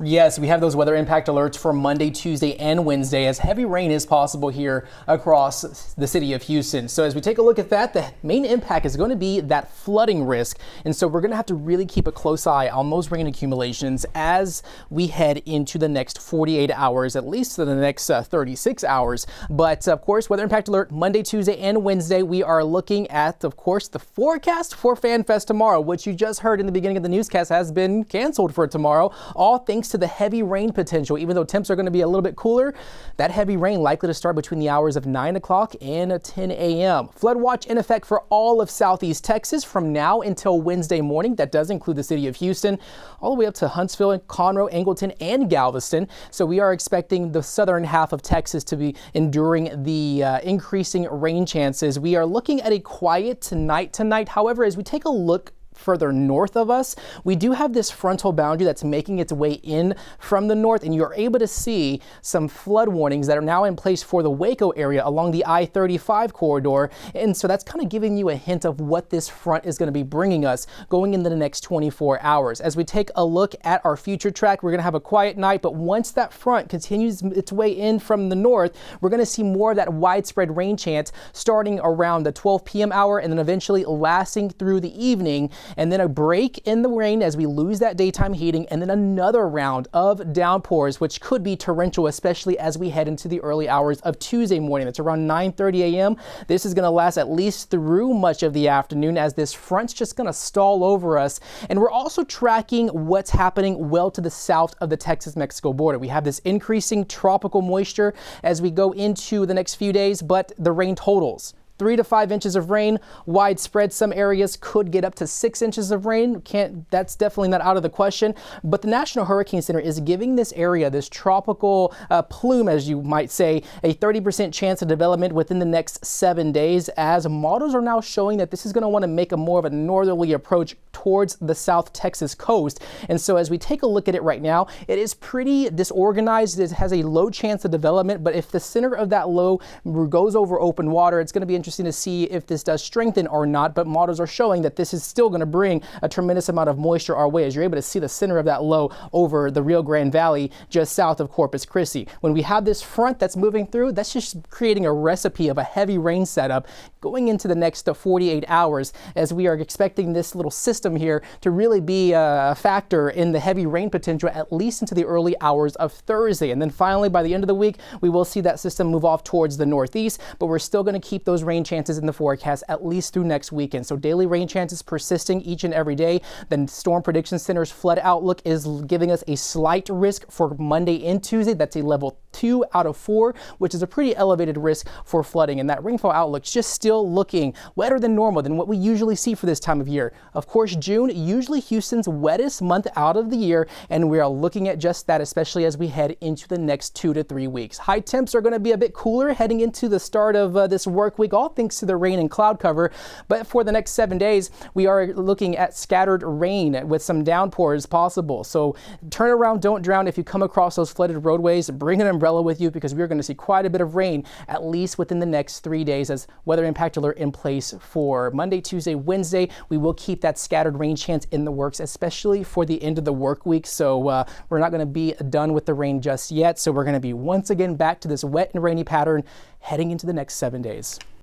Yes, we have those weather impact alerts for Monday, Tuesday, and Wednesday as heavy rain is possible here across the city of Houston. So as we take a look at that, the main impact is going to be that flooding risk. And so we're going to have to really keep a close eye on those rain accumulations as we head into the next 48 hours, at least for the next 36 hours. But of course, weather impact alert Monday, Tuesday, and Wednesday. We are looking at, of course, the forecast for FanFest tomorrow, which you just heard in the beginning of the newscast has been canceled for tomorrow. All thanks to the heavy rain potential. Even though temps are going to be a little bit cooler, that heavy rain likely to start between the hours of 9 o'clock and 10 a.m. Flood watch in effect for all of southeast Texas from now until Wednesday morning. That does include the city of Houston, all the way up to Huntsville, and Conroe, Angleton, and Galveston. So we are expecting the southern half of Texas to be enduring the increasing rain chances. We are looking at a quiet night tonight. However, as we take a look further north of us, we do have this frontal boundary that's making its way in from the north, and you're able to see some flood warnings that are now in place for the Waco area along the I-35 corridor. And so that's kind of giving you a hint of what this front is going to be bringing us going into the next 24 hours. As we take a look at our future track, we're going to have a quiet night, but once that front continues its way in from the north, we're going to see more of that widespread rain chance starting around the 12 p.m. hour and then eventually lasting through the evening. And then a break in the rain as we lose that daytime heating, and then another round of downpours, which could be torrential, especially as we head into the early hours of Tuesday morning. That's around 9:30 a.m. This is going to last at least through much of the afternoon as this front's just going to stall over us. And we're also tracking what's happening well to the south of the Texas-Mexico border. We have this increasing tropical moisture as we go into the next few days, but the rain totals 3 to 5 inches of rain, widespread. Some areas could get up to 6 inches of rain. That's definitely not out of the question. But the National Hurricane Center is giving this area, this tropical plume, as you might say, a 30% chance of development within the next 7 days, as models are now showing that this is going to want to make a more of a northerly approach towards the South Texas coast. And so as we take a look at it right now, it is pretty disorganized. It has a low chance of development, but if the center of that low goes over open water, it's going to be interesting to see if this does strengthen or not. But models are showing that this is still going to bring a tremendous amount of moisture our way, as you're able to see the center of that low over the Rio Grande Valley just south of Corpus Christi. When we have this front that's moving through, that's just creating a recipe of a heavy rain setup going into the next 48 hours, as we are expecting this little system here to really be a factor in the heavy rain potential at least into the early hours of Thursday. And then finally, by the end of the week, we will see that system move off towards the northeast, but we're still going to keep those rain chances in the forecast at least through next weekend. So daily rain chances persisting each and every day. The Storm Prediction Center's flood outlook is giving us a slight risk for Monday and Tuesday. That's a level 2 out of 4, which is a pretty elevated risk for flooding. And that rainfall outlook is just still looking wetter than normal than what we usually see for this time of year. Of course, June, usually Houston's wettest month out of the year, and we are looking at just that, especially as we head into the next 2 to 3 weeks. High temps are going to be a bit cooler heading into the start of this work week, all thanks to the rain and cloud cover. But for the next 7 days, we are looking at scattered rain with some downpours possible. So turn around, don't drown. If you come across those flooded roadways, bring an umbrella with you, because we're going to see quite a bit of rain at least within the next 3 days, as weather impact alert in place for Monday, Tuesday, Wednesday. We will keep that scattered rain chance in the works, especially for the end of the work week. So we're not going to be done with the rain just yet. So we're going to be once again back to this wet and rainy pattern heading into the next 7 days.